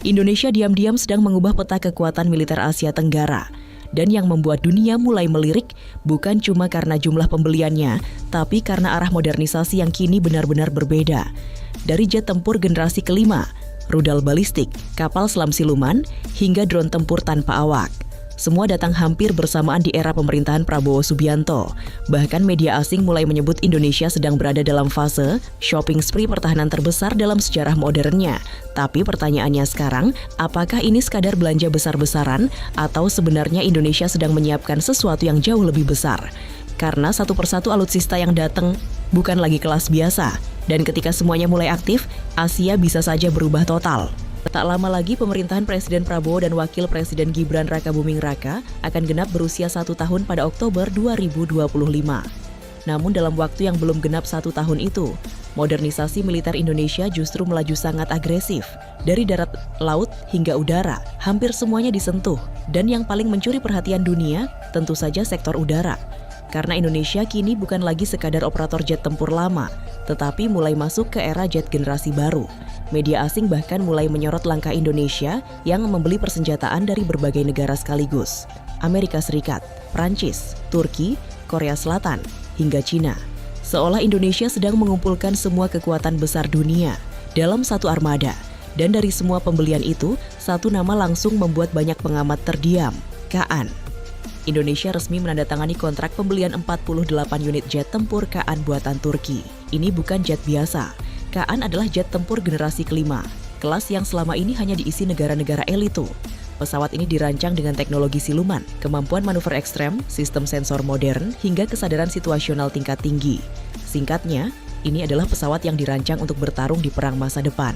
Indonesia diam-diam sedang mengubah peta kekuatan militer Asia Tenggara. Dan yang membuat dunia mulai melirik bukan cuma karena jumlah pembeliannya, tapi karena arah modernisasi yang kini benar-benar berbeda. Dari jet tempur generasi kelima, rudal balistik, kapal selam siluman, hingga drone tempur tanpa awak. Semua datang hampir bersamaan di era pemerintahan Prabowo Subianto. Bahkan media asing mulai menyebut Indonesia sedang berada dalam fase shopping spree pertahanan terbesar dalam sejarah modernnya. Tapi pertanyaannya sekarang, apakah ini sekadar belanja besar-besaran atau sebenarnya Indonesia sedang menyiapkan sesuatu yang jauh lebih besar? Karena satu persatu alutsista yang datang bukan lagi kelas biasa. Dan ketika semuanya mulai aktif, Asia bisa saja berubah total. Tak lama lagi pemerintahan Presiden Prabowo dan Wakil Presiden Gibran Rakabuming Raka akan genap berusia 1 tahun pada Oktober 2025. Namun dalam waktu yang belum genap 1 tahun itu, modernisasi militer Indonesia justru melaju sangat agresif. Dari darat, laut, hingga udara, hampir semuanya disentuh. Dan yang paling mencuri perhatian dunia, tentu saja sektor udara. Karena Indonesia kini bukan lagi sekadar operator jet tempur lama, tetapi mulai masuk ke era jet generasi baru. Media asing bahkan mulai menyorot langkah Indonesia yang membeli persenjataan dari berbagai negara sekaligus. Amerika Serikat, Prancis, Turki, Korea Selatan, hingga Cina. Seolah Indonesia sedang mengumpulkan semua kekuatan besar dunia dalam satu armada. Dan dari semua pembelian itu, satu nama langsung membuat banyak pengamat terdiam, Kaan. Indonesia resmi menandatangani kontrak pembelian 48 unit jet tempur Kaan buatan Turki. Ini bukan jet biasa. Kaan adalah jet tempur generasi kelima, kelas yang selama ini hanya diisi negara-negara elitu. Pesawat ini dirancang dengan teknologi siluman, kemampuan manuver ekstrem, sistem sensor modern, hingga kesadaran situasional tingkat tinggi. Singkatnya, ini adalah pesawat yang dirancang untuk bertarung di perang masa depan.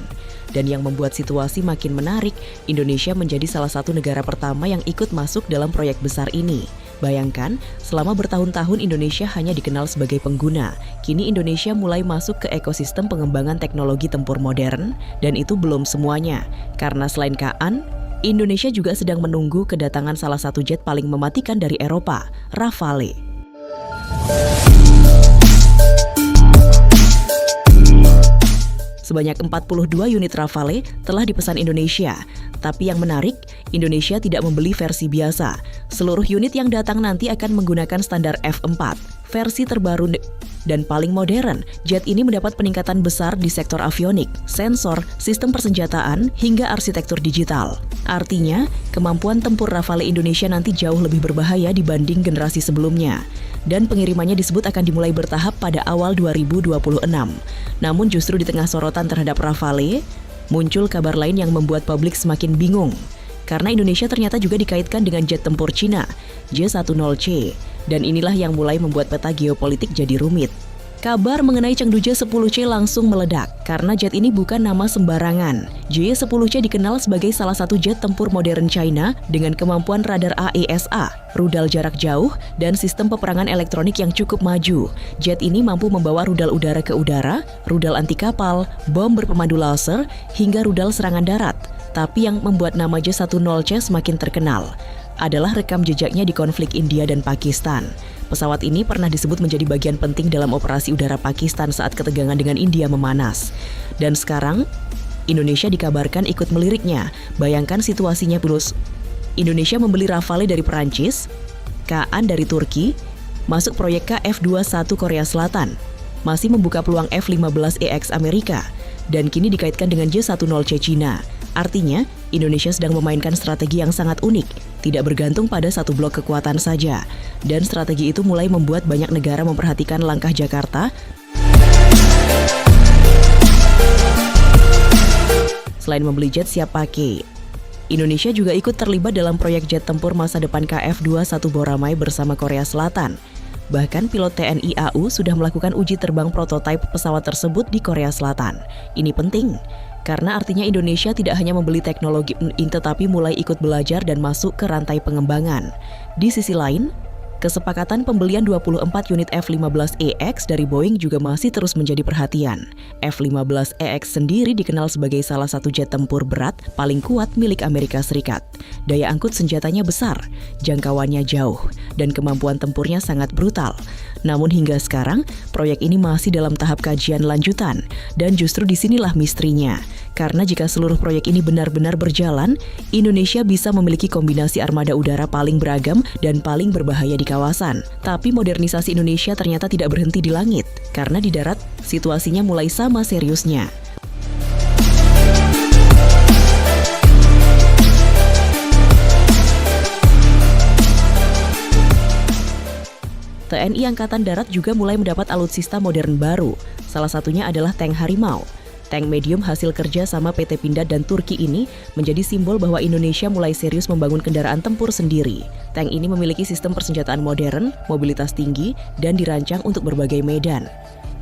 Dan yang membuat situasi makin menarik, Indonesia menjadi salah satu negara pertama yang ikut masuk dalam proyek besar ini. Bayangkan, selama bertahun-tahun Indonesia hanya dikenal sebagai pengguna. Kini Indonesia mulai masuk ke ekosistem pengembangan teknologi tempur modern, dan itu belum semuanya. Karena selain Kaan, Indonesia juga sedang menunggu kedatangan salah satu jet paling mematikan dari Eropa, Rafale. Sebanyak 42 unit Rafale telah dipesan Indonesia. Tapi yang menarik, Indonesia tidak membeli versi biasa. Seluruh unit yang datang nanti akan menggunakan standar F4, versi terbaru dan paling modern. Jet ini mendapat peningkatan besar di sektor avionik, sensor, sistem persenjataan, hingga arsitektur digital. Artinya, kemampuan tempur Rafale Indonesia nanti jauh lebih berbahaya dibanding generasi sebelumnya. Dan pengirimannya disebut akan dimulai bertahap pada awal 2026. Namun justru di tengah sorotan terhadap Rafale, muncul kabar lain yang membuat publik semakin bingung. Karena Indonesia ternyata juga dikaitkan dengan jet tempur Cina, J-10C. Dan inilah yang mulai membuat peta geopolitik jadi rumit. Kabar mengenai Chengdu J-10C langsung meledak karena jet ini bukan nama sembarangan. J-10C dikenal sebagai salah satu jet tempur modern China dengan kemampuan radar AESA, rudal jarak jauh, dan sistem peperangan elektronik yang cukup maju. Jet ini mampu membawa rudal udara ke udara, rudal anti kapal, bom berpemandu laser, hingga rudal serangan darat. Tapi yang membuat nama J-10C semakin terkenal adalah rekam jejaknya di konflik India dan Pakistan. Pesawat ini pernah disebut menjadi bagian penting dalam operasi udara Pakistan saat ketegangan dengan India memanas. Dan sekarang, Indonesia dikabarkan ikut meliriknya. Bayangkan situasinya plus. Indonesia membeli Rafale dari Perancis, Kaan dari Turki, masuk proyek F-21 Korea Selatan, masih membuka peluang F-15EX Amerika, dan kini dikaitkan dengan J-10C Cina. Artinya, Indonesia sedang memainkan strategi yang sangat unik, tidak bergantung pada satu blok kekuatan saja. Dan strategi itu mulai membuat banyak negara memperhatikan langkah Jakarta. Selain membeli jet siap pakai, Indonesia juga ikut terlibat dalam proyek jet tempur masa depan KF-21 Boramae bersama Korea Selatan. Bahkan pilot TNI AU sudah melakukan uji terbang prototipe pesawat tersebut di Korea Selatan. Ini penting, karena artinya Indonesia tidak hanya membeli teknologi tetapi mulai ikut belajar dan masuk ke rantai pengembangan. Di sisi lain, kesepakatan pembelian 24 unit F-15EX dari Boeing juga masih terus menjadi perhatian. F-15EX sendiri dikenal sebagai salah satu jet tempur berat paling kuat milik Amerika Serikat. Daya angkut senjatanya besar, jangkauannya jauh, dan kemampuan tempurnya sangat brutal. Namun hingga sekarang, proyek ini masih dalam tahap kajian lanjutan. Dan justru disinilah misterinya. Karena jika seluruh proyek ini benar-benar berjalan, Indonesia bisa memiliki kombinasi armada udara paling beragam dan paling berbahaya di kawasan. Tapi modernisasi Indonesia ternyata tidak berhenti di langit. Karena di darat, situasinya mulai sama seriusnya. TNI Angkatan Darat juga mulai mendapat alutsista modern baru. Salah satunya adalah tank Harimau. Tank medium hasil kerja sama PT Pindad dan Turki ini menjadi simbol bahwa Indonesia mulai serius membangun kendaraan tempur sendiri. Tank ini memiliki sistem persenjataan modern, mobilitas tinggi, dan dirancang untuk berbagai medan.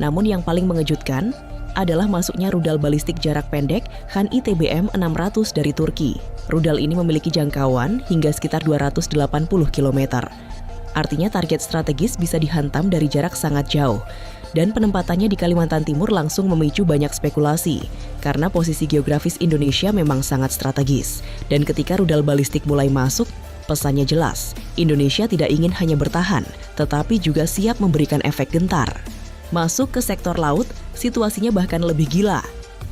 Namun yang paling mengejutkan adalah masuknya rudal balistik jarak pendek Han ITBM 600 dari Turki. Rudal ini memiliki jangkauan hingga sekitar 280 km. Artinya target strategis bisa dihantam dari jarak sangat jauh. Dan penempatannya di Kalimantan Timur langsung memicu banyak spekulasi. Karena posisi geografis Indonesia memang sangat strategis. Dan ketika rudal balistik mulai masuk, pesannya jelas. Indonesia tidak ingin hanya bertahan, tetapi juga siap memberikan efek gentar. Masuk ke sektor laut, situasinya bahkan lebih gila.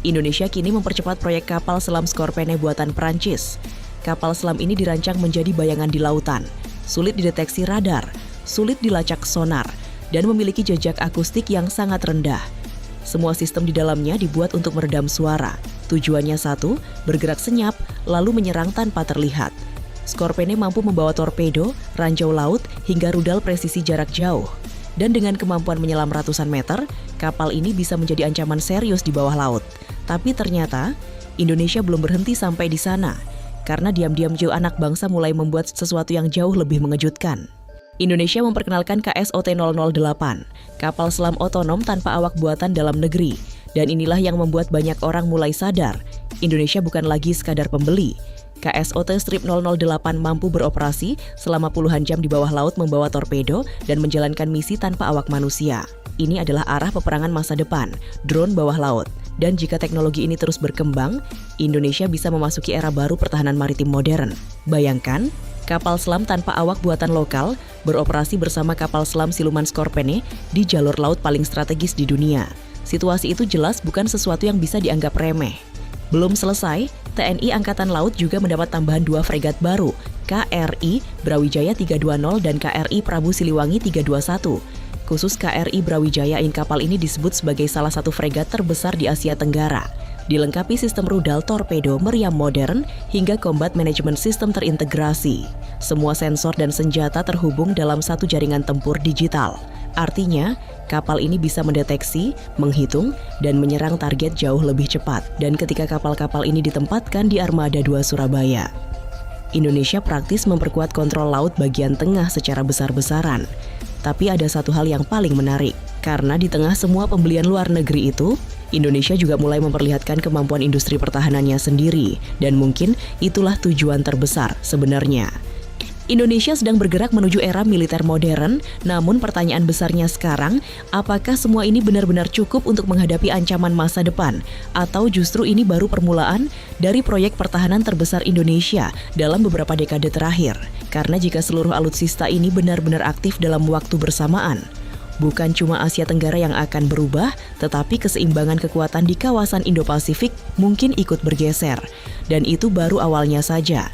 Indonesia kini mempercepat proyek kapal selam Skorpene buatan Prancis. Kapal selam ini dirancang menjadi bayangan di lautan. Sulit dideteksi radar, sulit dilacak sonar, dan memiliki jejak akustik yang sangat rendah. Semua sistem di dalamnya dibuat untuk meredam suara. Tujuannya satu, bergerak senyap, lalu menyerang tanpa terlihat. Skorpene mampu membawa torpedo, ranjau laut, hingga rudal presisi jarak jauh. Dan dengan kemampuan menyelam ratusan meter, kapal ini bisa menjadi ancaman serius di bawah laut. Tapi ternyata, Indonesia belum berhenti sampai di sana. Karena diam-diam Joe anak bangsa mulai membuat sesuatu yang jauh lebih mengejutkan. Indonesia memperkenalkan KSOT-008, kapal selam otonom tanpa awak buatan dalam negeri. Dan inilah yang membuat banyak orang mulai sadar, Indonesia bukan lagi sekadar pembeli. KSOT-008 mampu beroperasi selama puluhan jam di bawah laut membawa torpedo dan menjalankan misi tanpa awak manusia. Ini adalah arah peperangan masa depan, drone bawah laut. Dan jika teknologi ini terus berkembang, Indonesia bisa memasuki era baru pertahanan maritim modern. Bayangkan, kapal selam tanpa awak buatan lokal beroperasi bersama kapal selam siluman Skorpene di jalur laut paling strategis di dunia. Situasi itu jelas bukan sesuatu yang bisa dianggap remeh. Belum selesai, TNI Angkatan Laut juga mendapat tambahan 2 fregat baru, KRI Brawijaya 320 dan KRI Prabu Siliwangi 321. Khusus KRI Brawijaya kapal ini disebut sebagai salah satu fregat terbesar di Asia Tenggara. Dilengkapi sistem rudal torpedo meriam modern hingga combat management system terintegrasi. Semua sensor dan senjata terhubung dalam satu jaringan tempur digital. Artinya, kapal ini bisa mendeteksi, menghitung, dan menyerang target jauh lebih cepat. Dan ketika kapal-kapal ini ditempatkan di Armada 2 Surabaya, Indonesia praktis memperkuat kontrol laut bagian tengah secara besar-besaran. Tapi ada satu hal yang paling menarik, karena di tengah semua pembelian luar negeri itu, Indonesia juga mulai memperlihatkan kemampuan industri pertahanannya sendiri, dan mungkin itulah tujuan terbesar sebenarnya. Indonesia sedang bergerak menuju era militer modern, namun pertanyaan besarnya sekarang, apakah semua ini benar-benar cukup untuk menghadapi ancaman masa depan? Atau justru ini baru permulaan dari proyek pertahanan terbesar Indonesia dalam beberapa dekade terakhir? Karena jika seluruh alutsista ini benar-benar aktif dalam waktu bersamaan, bukan cuma Asia Tenggara yang akan berubah, tetapi keseimbangan kekuatan di kawasan Indo-Pasifik mungkin ikut bergeser. Dan itu baru awalnya saja.